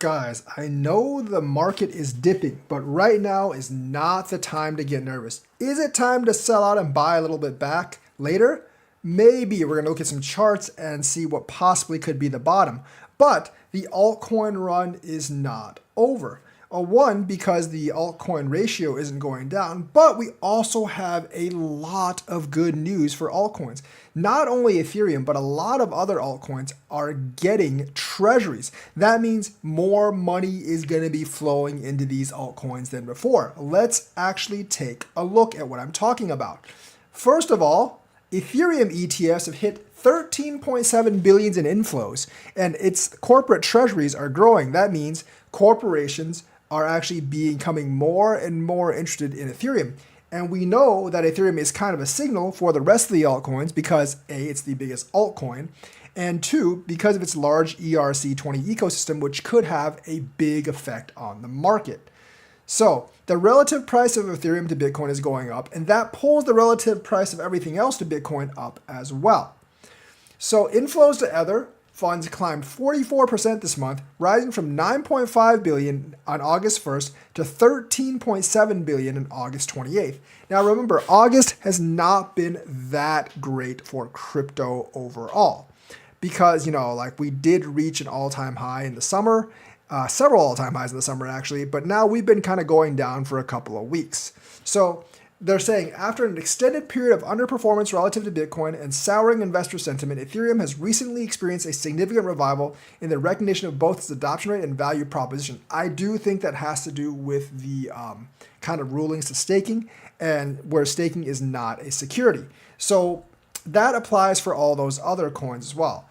Guys, I know the market is dipping, but right now is not the time to get nervous. Is it time to sell out and buy a little bit back later? Maybe we're going to look at some charts and see what possibly could be the bottom. But the altcoin run is not over. One, because the altcoin ratio isn't going down, but we also have a lot of good news for altcoins. Not only Ethereum, but a lot of other altcoins are getting treasuries. That means more money is going to be flowing into these altcoins than before. Let's actually take a look at what I'm talking about. First of all, Ethereum ETFs have hit 13.7 billions in inflows, and its corporate treasuries are growing. That means corporations are actually becoming more and more interested in Ethereum. And we know that Ethereum is kind of a signal for the rest of the altcoins because A, it's the biggest altcoin, and two, because of its large ERC20 ecosystem, which could have a big effect on the market. So the relative price of Ethereum to Bitcoin is going up, and that pulls the relative price of everything else to Bitcoin up as well. So inflows to Ether funds climbed 44% this month, rising from 9.5 billion on August 1st to 13.7 billion on August 28th. Now remember, August has not been that great for crypto overall because, like we did reach an all-time high in the summer, several all-time highs in the summer actually, but now we've been kind of going down for a couple of weeks. So they're saying after an extended period of underperformance relative to Bitcoin and souring investor sentiment, Ethereum has recently experienced a significant revival in the recognition of both its adoption rate and value proposition. I do think that has to do with the kind of rulings to staking and where staking is not a security. So that applies for all those other coins as well.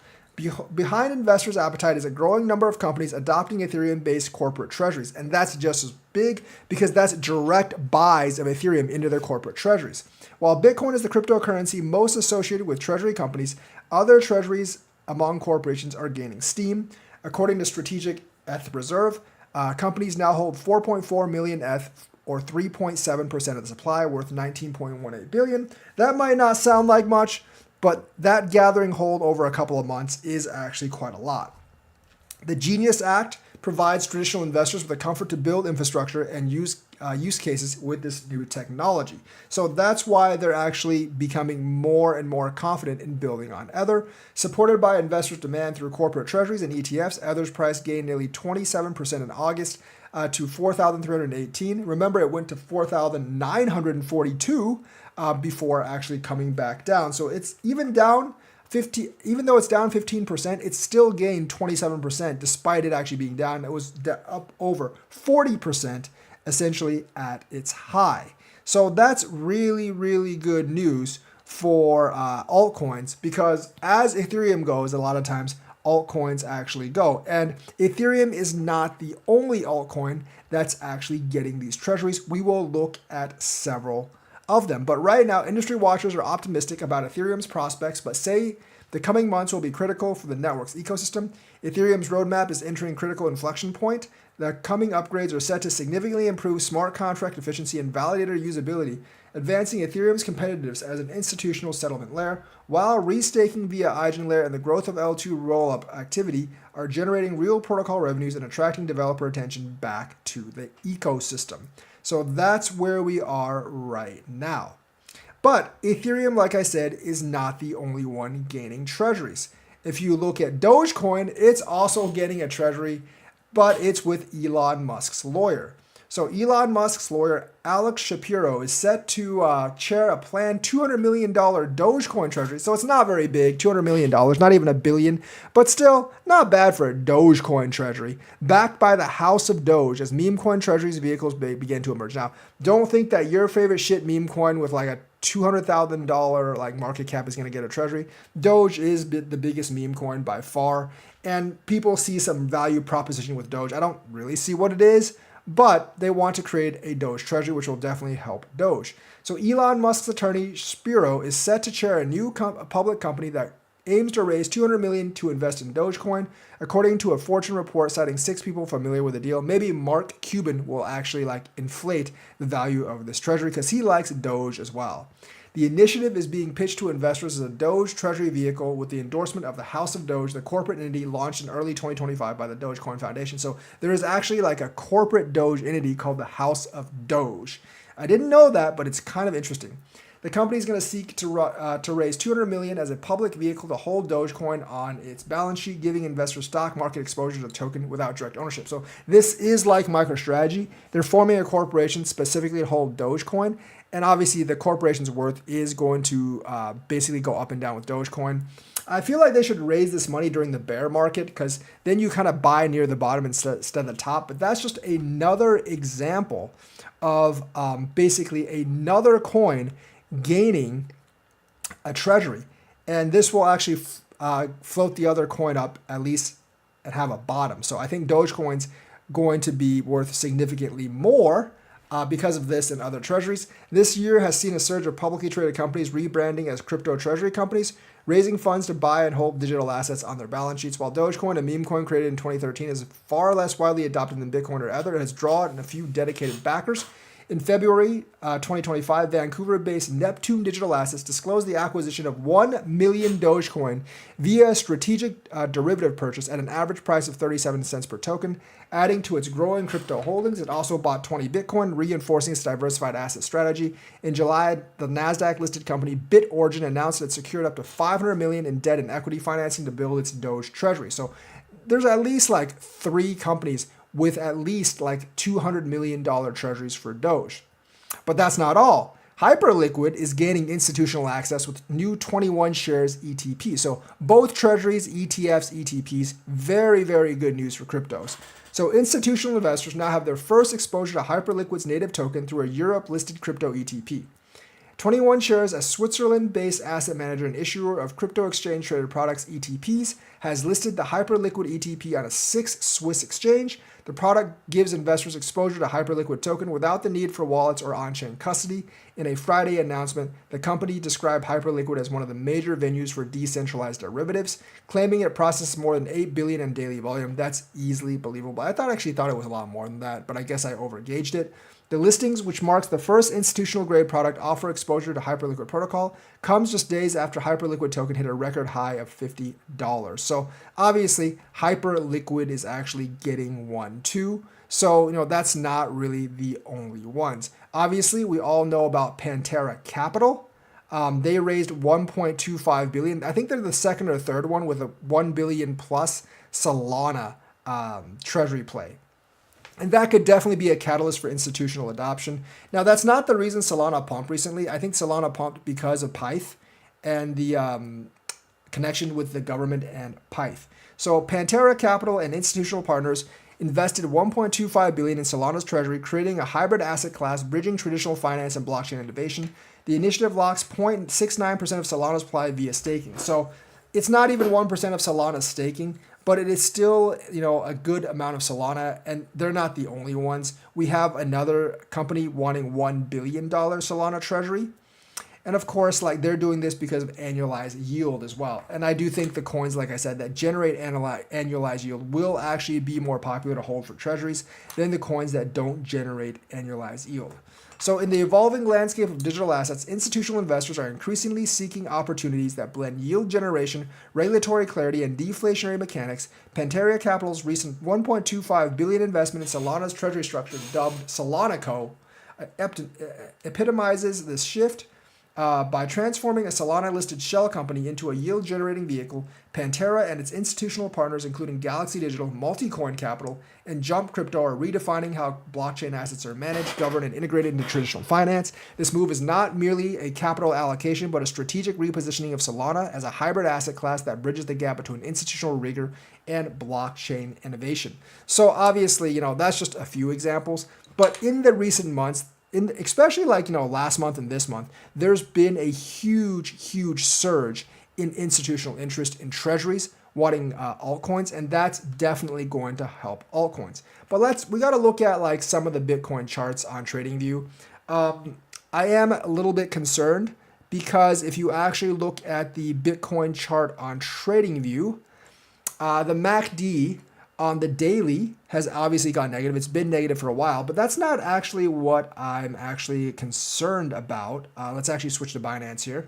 Behind investors' appetite is a growing number of companies adopting Ethereum-based corporate treasuries, and that's just as big because that's direct buys of Ethereum into their corporate treasuries. While Bitcoin is the cryptocurrency most associated with treasury companies, other treasuries among corporations are gaining steam. According to Strategic ETH Reserve, companies now hold 4.4 million ETH, or 3.7% of the supply, worth 19.18 billion. That might not sound like much, but that gathering hold over a couple of months is actually quite a lot. The Genius Act provides traditional investors with the comfort to build infrastructure and use cases with this new technology. So that's why they're actually becoming more and more confident in building on Ether. Supported by investors' demand through corporate treasuries and ETFs, Ether's price gained nearly 27% in August to 4,318. Remember, it went to 4,942 before actually coming back down. So it's even down 50, even though it's down 15%, it still gained 27% despite it actually being down. It was up over 40% essentially at its high. So that's really, really good news for altcoins because as Ethereum goes, a lot of times altcoins actually go. And Ethereum is not the only altcoin that's actually getting these treasuries. We will look at several of them. But right now, industry watchers are optimistic about Ethereum's prospects, but say the coming months will be critical for the network's ecosystem. Ethereum's roadmap is entering critical inflection point. The coming upgrades are set to significantly improve smart contract efficiency and validator usability, advancing Ethereum's competitiveness as an institutional settlement layer, while restaking via EigenLayer and the growth of L2 rollup activity are generating real protocol revenues and attracting developer attention back to the ecosystem. So that's where we are right now. But Ethereum, like I said, is not the only one gaining treasuries. If you look at Dogecoin, it's also getting a treasury, but it's with Elon Musk's lawyer. So Elon Musk's lawyer, Alex Shapiro, is set to chair a planned $200 million Dogecoin treasury. So it's not very big, $200 million, not even a billion, but still not bad for a Dogecoin treasury, backed by the House of Doge as meme coin treasuries vehicles begin to emerge. Now, don't think that your favorite shit meme coin with like a $200,000 like market cap is going to get a treasury. Doge is the biggest meme coin by far, and people see some value proposition with Doge. I don't really see what it is, but they want to create a Doge treasury, which will definitely help Doge. So Elon Musk's attorney, Spiro, is set to chair a new public company that aims to raise $200 million to invest in Dogecoin. According to a Fortune report citing 6 people familiar with the deal, maybe Mark Cuban will actually inflate the value of this treasury because he likes Doge as well. The initiative is being pitched to investors as a Doge treasury vehicle with the endorsement of the House of Doge, the corporate entity launched in early 2025 by the Dogecoin Foundation. So there is actually like a corporate Doge entity called the House of Doge. I didn't know that, but it's kind of interesting. The company is going to seek to raise $200 million as a public vehicle to hold Dogecoin on its balance sheet, giving investors stock market exposure to the token without direct ownership. So this is like MicroStrategy. They're forming a corporation specifically to hold Dogecoin, and obviously the corporation's worth is going to basically go up and down with Dogecoin. I feel like they should raise this money during the bear market because then you kind of buy near the bottom instead of the top. But that's just another example of basically another coin gaining a treasury, and this will actually float the other coin up at least and have a bottom. So I think Dogecoin's going to be worth significantly more because of this and other treasuries. This year has seen a surge of publicly traded companies rebranding as crypto treasury companies, raising funds to buy and hold digital assets on their balance sheets. While Dogecoin, a meme coin created in 2013, is far less widely adopted than Bitcoin or Ether, it has drawn a few dedicated backers. In February 2025, Vancouver-based Neptune Digital Assets disclosed the acquisition of 1 million Dogecoin via a strategic derivative purchase at an average price of 37 cents per token. Adding to its growing crypto holdings, it also bought 20 Bitcoin, reinforcing its diversified asset strategy. In July, the Nasdaq-listed company BitOrigin announced it secured up to $500 million in debt and equity financing to build its Doge treasury. So there's at least like 3 companies with at least like $200 million treasuries for Doge. But that's not all. Hyperliquid is gaining institutional access with new 21 shares ETP. So both treasuries, ETFs, ETPs, very, very good news for cryptos. So institutional investors now have their first exposure to Hyperliquid's native token through a Europe-listed crypto ETP. 21 Shares, a Switzerland-based asset manager and issuer of crypto exchange-traded products ETPs, has listed the Hyperliquid ETP on a 6 Swiss exchange. The product gives investors exposure to Hyperliquid token without the need for wallets or on-chain custody. In a Friday announcement, the company described Hyperliquid as one of the major venues for decentralized derivatives, claiming it processes more than 8 billion in daily volume. That's easily believable. I actually thought it was a lot more than that, but I guess I overgauged it. The listings, which marks the first institutional-grade product offer exposure to Hyperliquid protocol, comes just days after Hyperliquid token hit a record high of $50. So obviously, Hyperliquid is actually getting one too. So, that's not really the only ones. Obviously, we all know about Pantera Capital. They raised 1.25 billion. I think they're the second or third one with a 1 billion plus Solana treasury play. And that could definitely be a catalyst for institutional adoption. Now, that's not the reason Solana pumped recently. I think Solana pumped because of Pyth and the connection with the government and Pyth. So Pantera Capital and institutional partners invested 1.25 billion in Solana's treasury, creating a hybrid asset class bridging traditional finance and blockchain innovation. The initiative locks 0.69% of Solana's supply via staking. So it's not even 1% of Solana's staking, but it is still, a good amount of Solana, and they're not the only ones. We have another company wanting $1 billion Solana treasury. And of course, they're doing this because of annualized yield as well. And I do think the coins, like I said, that generate annualized yield will actually be more popular to hold for treasuries than the coins that don't generate annualized yield. So in the evolving landscape of digital assets, institutional investors are increasingly seeking opportunities that blend yield generation, regulatory clarity, and deflationary mechanics. Pantera Capital's recent $1.25 billion investment in Solana's treasury structure, dubbed Solanaco, epitomizes this shift. By transforming a Solana-listed shell company into a yield-generating vehicle, Pantera and its institutional partners, including Galaxy Digital, Multicoin Capital, and Jump Crypto, are redefining how blockchain assets are managed, governed, and integrated into traditional finance. This move is not merely a capital allocation, but a strategic repositioning of Solana as a hybrid asset class that bridges the gap between institutional rigor and blockchain innovation. So obviously, that's just a few examples. But in the recent months, especially last month and this month, there's been a huge surge in institutional interest in treasuries wanting altcoins, and that's definitely going to help altcoins. But we got to look at some of the Bitcoin charts on TradingView. I am a little bit concerned because if you actually look at the Bitcoin chart on TradingView, the MACD On the daily has obviously gone negative. It's been negative for a while, but that's not actually what I'm actually concerned about. Let's actually switch to Binance here.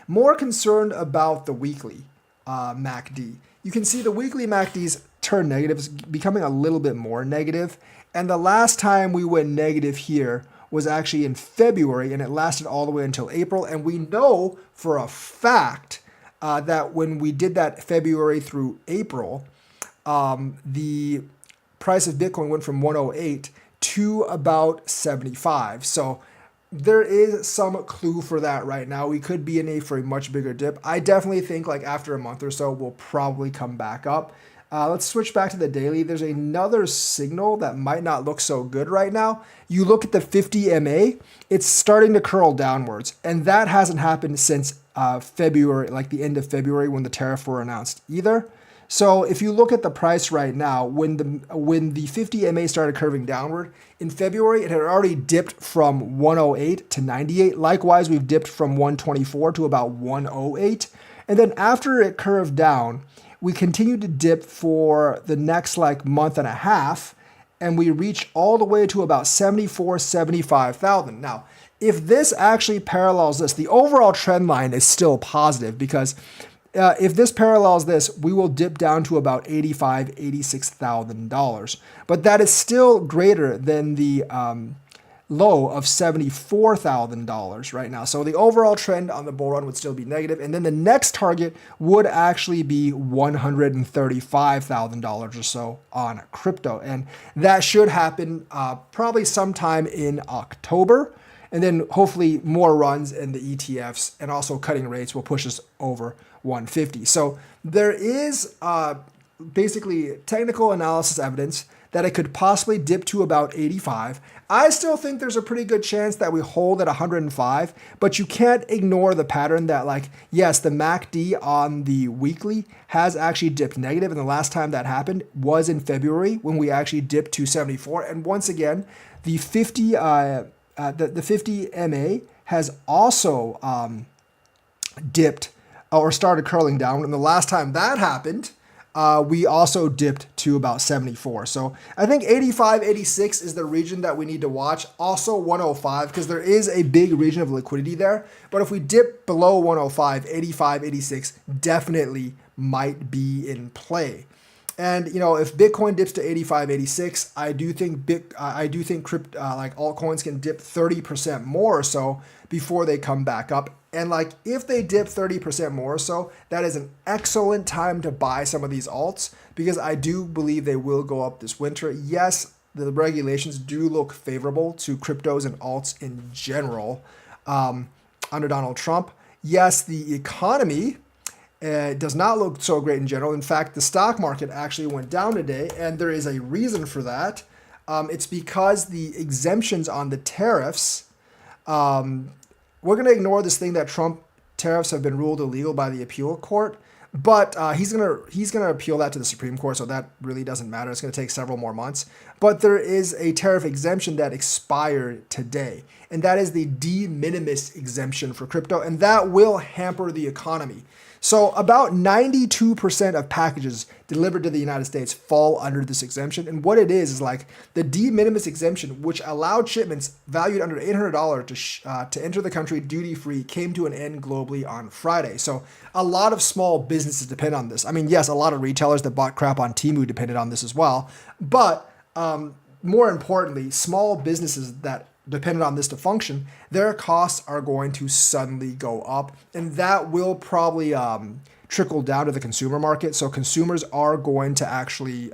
More concerned about the weekly MACD. You can see the weekly MACDs turn negative, it's becoming a little bit more negative. And the last time we went negative here was actually in February, and it lasted all the way until April. And we know for a fact that when we did that February through April, the price of Bitcoin went from 108 to about 75. So there is some clue for that right now. We could be for a much bigger dip. I definitely think like after a month or so, we'll probably come back up. Let's switch back to the daily. There's another signal that might not look so good right now. You look at the 50 MA, it's starting to curl downwards. And that hasn't happened since February, like the end of February when the tariffs were announced either. So if you look at the price right now, when the 50 MA started curving downward in February, it had already dipped from 108 to 98. Likewise, we've dipped from 124 to about 108. And then after it curved down, we continued to dip for the next like month and a half, and we reached all the way to about 74, 75,000. Now, if this actually parallels this, the overall trend line is still positive because if this parallels this, we will dip down to about $85,000, $86,000. But that is still greater than the low of $74,000 right now. So the overall trend on the bull run would still be negative. And then the next target would actually be $135,000 or so on crypto. And that should happen probably sometime in October. And then hopefully more runs in the ETFs and also cutting rates will push us over 150. So there is basically technical analysis evidence that it could possibly dip to about 85. I still think there's a pretty good chance that we hold at 105, but you can't ignore the pattern that like, yes, the MACD on the weekly has actually dipped negative. And the last time that happened was in February when we actually dipped to 74. And once again, the 50 MA has also dipped or started curling down. And the last time that happened, we also dipped to about 74. So I think 85, 86 is the region that we need to watch. Also 105, because there is a big region of liquidity there. But if we dip below 105, 85, 86 definitely might be in play. And you know, if Bitcoin dips to 85, 86, I do think crypto like altcoins can dip 30% more or so before they come back up. And like if they dip 30% more or so, that is an excellent time to buy some of these alts because I do believe they will go up this winter. Yes, the regulations do look favorable to cryptos and alts in general under Donald Trump. Yes, the economy does not look so great in general. In fact, the stock market actually went down today, and there is a reason for that. It's because the exemptions on the tariffs, we're going to ignore this thing that Trump tariffs have been ruled illegal by the appeal court, but he's gonna appeal that to the Supreme Court, so that really doesn't matter. It's going to take several more months. But there is a tariff exemption that expired today, and that is the de minimis exemption for crypto, and that will hamper the economy. So about 92% of packages delivered to the United States fall under this exemption. And what it is like the de minimis exemption, which allowed shipments valued under $800 to enter the country duty-free, came to an end globally on Friday. So a lot of small businesses depend on this. I mean, yes, a lot of retailers that bought crap on Temu depended on this as well. But more importantly, small businesses that dependent on this to function, their costs are going to suddenly go up, and that will probably trickle down to the consumer market. So consumers are going to actually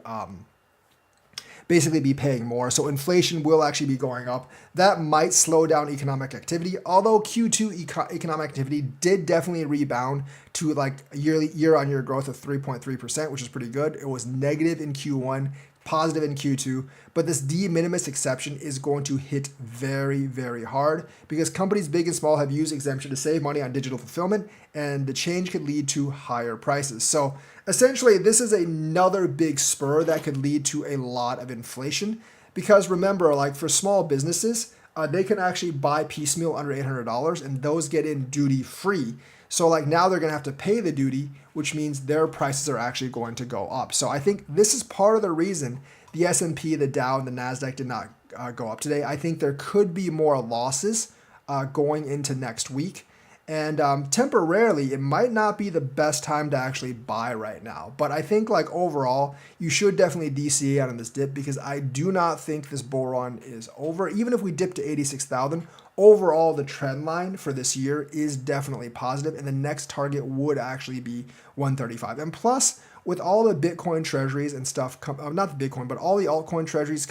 basically be paying more. So inflation will actually be going up. That might slow down economic activity, although Q2 economic activity did definitely rebound to like a year-on-year growth of 3.3%, which is pretty good. It was negative in Q1, positive in Q2, but this de minimis exception is going to hit very, very hard because companies big and small have used exemption to save money on digital fulfillment, and the change could lead to higher prices. So essentially, this is another big spur that could lead to a lot of inflation because remember, like for small businesses, they can actually buy piecemeal under $800 and those get in duty free. So like now they're going to have to pay the duty, which means their prices are actually going to go up. So I think this is part of the reason the S&P, the Dow, and the Nasdaq did not go up today. I think there could be more losses going into next week. And temporarily, it might not be the best time to actually buy right now. But I think like overall, you should definitely DCA out on this dip because I do not think this bull run is over. Even if we dip to 86,000, overall the trend line for this year is definitely positive, and the next target would actually be 135. And plus, with all the Bitcoin treasuries and stuff, not the Bitcoin, but all the altcoin treasuries coming